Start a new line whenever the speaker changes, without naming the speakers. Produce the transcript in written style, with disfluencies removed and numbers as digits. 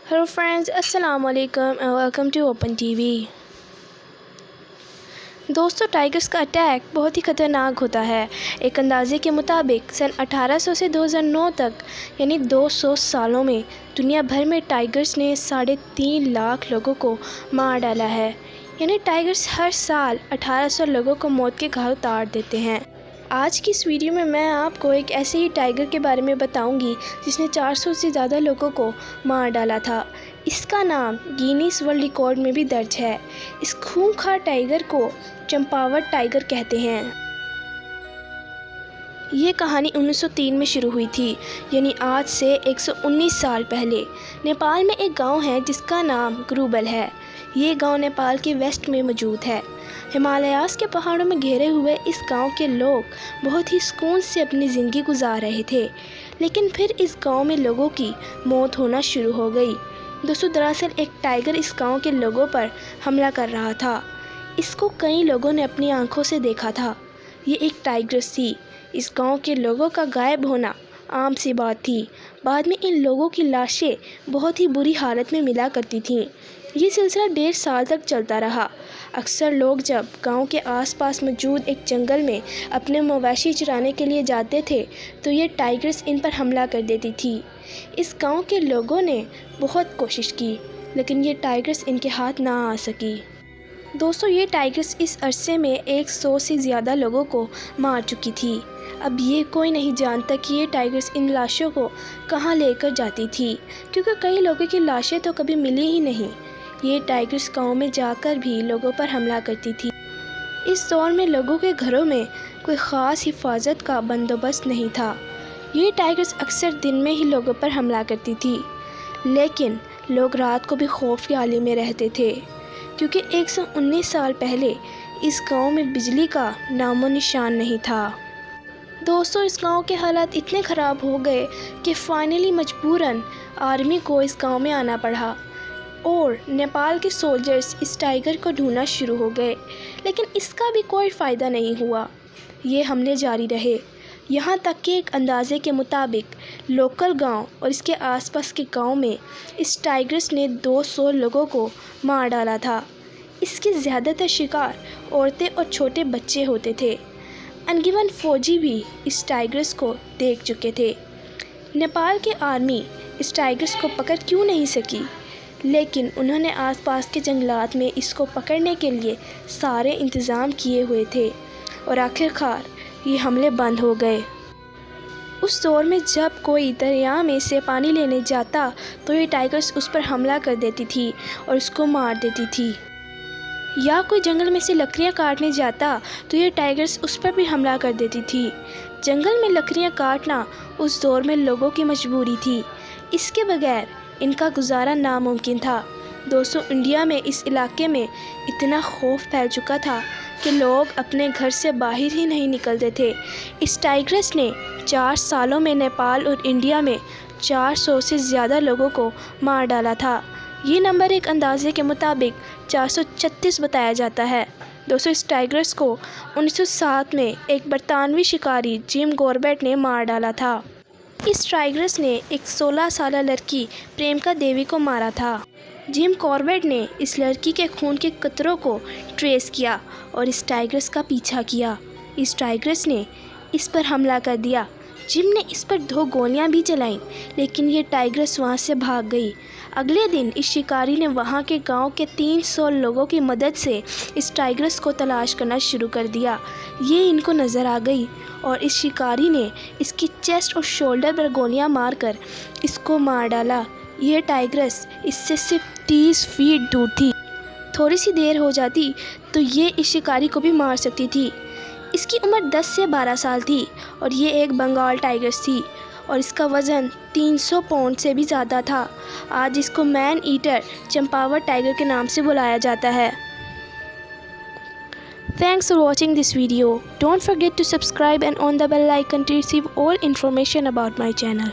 Hello friends, अस्सलाम वालेकुम and welcome to open TV. दोस्तों, टाइगर्स का अटैक बहुत ही ख़तरनाक होता है। एक अंदाजे के मुताबिक सन 1800 से 2009 तक यानी 200 सालों में दुनिया भर में टाइगर्स ने 3.5 लाख लोगों को मार डाला है। यानी टाइगर्स हर साल 1800 लोगों को मौत के घाट उतार देते हैं। आज की इस वीडियो में मैं आपको एक ऐसे ही टाइगर के बारे में बताऊंगी जिसने 400 से ज़्यादा लोगों को मार डाला था। इसका नाम गिनीज वर्ल्ड रिकॉर्ड में भी दर्ज है। इस खूंखार टाइगर को चंपावत टाइगर कहते हैं। ये कहानी 1903 में शुरू हुई थी, यानी आज से 119 साल पहले। नेपाल में एक गांव है जिसका नाम ग्रुबल है। ये गांव नेपाल के वेस्ट में मौजूद है। हिमालयास के पहाड़ों में घिरे हुए इस गांव के लोग बहुत ही सुकून से अपनी ज़िंदगी गुजार रहे थे। लेकिन फिर इस गांव में लोगों की मौत होना शुरू हो गई। दोस्तों, दरअसल एक टाइगर इस गांव के लोगों पर हमला कर रहा था। इसको कई लोगों ने अपनी आंखों से देखा था। ये एक टाइग्रेस थी। इस गांव के लोगों का गायब होना आम सी बात थी। बाद में इन लोगों की लाशें बहुत ही बुरी हालत में मिला करती थीं। ये सिलसिला 1.5 साल तक चलता रहा। अक्सर लोग जब गांव के आसपास मौजूद एक जंगल में अपने मवेशी चराने के लिए जाते थे तो ये टाइगर्स इन पर हमला कर देती थी। इस गांव के लोगों ने बहुत कोशिश की, लेकिन ये टाइगर्स इनके हाथ ना आ सकी। दोस्तों, ये टाइगर्स इस अरसे में 100 से ज़्यादा लोगों को मार चुकी थी। अब ये कोई नहीं जानता कि ये टाइगर्स इन लाशों को कहाँ लेकर जाती थी, क्योंकि कई लोगों की लाशें तो कभी मिली ही नहीं। ये टाइगर्स गांव में जाकर भी लोगों पर हमला करती थी। इस दौर में लोगों के घरों में कोई ख़ास हिफाजत का बंदोबस्त नहीं था। ये टाइगर्स अक्सर दिन में ही लोगों पर हमला करती थी, लेकिन लोग रात को भी खौफ के आलम में रहते थे, क्योंकि 119 साल पहले इस गांव में बिजली का नामो निशान नहीं था। दोस्तों, इस गांव के हालात इतने ख़राब हो गए कि फाइनली मजबूरन आर्मी को इस गांव में आना पड़ा और नेपाल के सोल्जर्स इस टाइगर को ढूंढना शुरू हो गए। लेकिन इसका भी कोई फ़ायदा नहीं हुआ। ये हमले जारी रहे, यहाँ तक कि एक अंदाजे के मुताबिक लोकल गांव और इसके आसपास के गांव में इस टाइगर्स ने 200 लोगों को मार डाला था। इसके ज़्यादातर शिकार औरतें और छोटे बच्चे होते थे। अनगिनत फौजी भी इस टाइगर्स को देख चुके थे। नेपाल के आर्मी इस टाइगर्स को पकड़ क्यों नहीं सकी, लेकिन उन्होंने आसपास के जंगलात में इसको पकड़ने के लिए सारे इंतज़ाम किए हुए थे और आखिरकार ये हमले बंद हो गए। उस दौर में जब कोई दरिया में से पानी लेने जाता तो ये टाइगर्स उस पर हमला कर देती थी और उसको मार देती थी। या कोई जंगल में से लकड़ियाँ काटने जाता तो ये टाइगर्स उस पर भी हमला कर देती थी। जंगल में लकड़ियाँ काटना उस दौर में लोगों की मजबूरी थी। इसके बगैर इनका गुजारा नामुमकिन था। दोस्तों, इंडिया में इस इलाके में इतना खौफ फैल चुका था कि लोग अपने घर से बाहर ही नहीं निकलते थे। इस टाइग्रेस ने 4 सालों में नेपाल और इंडिया में 400 से ज़्यादा लोगों को मार डाला था। ये नंबर एक अंदाजे के मुताबिक 436 बताया जाता है। दोस्तों, इस टाइग्रेस को 1907 में एक बरतानवी शिकारी जिम कॉर्बेट ने मार डाला था। इस टाइग्रेस ने एक 16 साल लड़की प्रेमिका देवी को मारा था। जिम कॉर्बेट ने इस लड़की के खून के कतरों को ट्रेस किया और इस टाइग्रेस का पीछा किया। इस टाइग्रेस ने इस पर हमला कर दिया। जिम ने इस पर 2 गोलियां भी चलाईं, लेकिन ये टाइग्रेस वहां से भाग गई। अगले दिन इस शिकारी ने वहां के गांव के 300 लोगों की मदद से इस टाइग्रेस को तलाश करना शुरू कर दिया। ये इनको नज़र आ गई और इस शिकारी ने इसकी चेस्ट और शोल्डर पर गोलियां मारकर इसको मार डाला। ये टाइग्रेस इससे सिर्फ 30 फीट दूर थी। थोड़ी सी देर हो जाती तो ये इस शिकारी को भी मार सकती थी। इसकी उम्र 10 से 12 साल थी और ये एक बंगाल टाइगर्स थी और इसका वज़न 300 पाउंड से भी ज़्यादा था। आज इसको मैन ईटर चंपावत टाइगर के नाम से बुलाया जाता है। Thanks for watching this video. Don't forget to subscribe and on the bell icon to receive all information about my channel.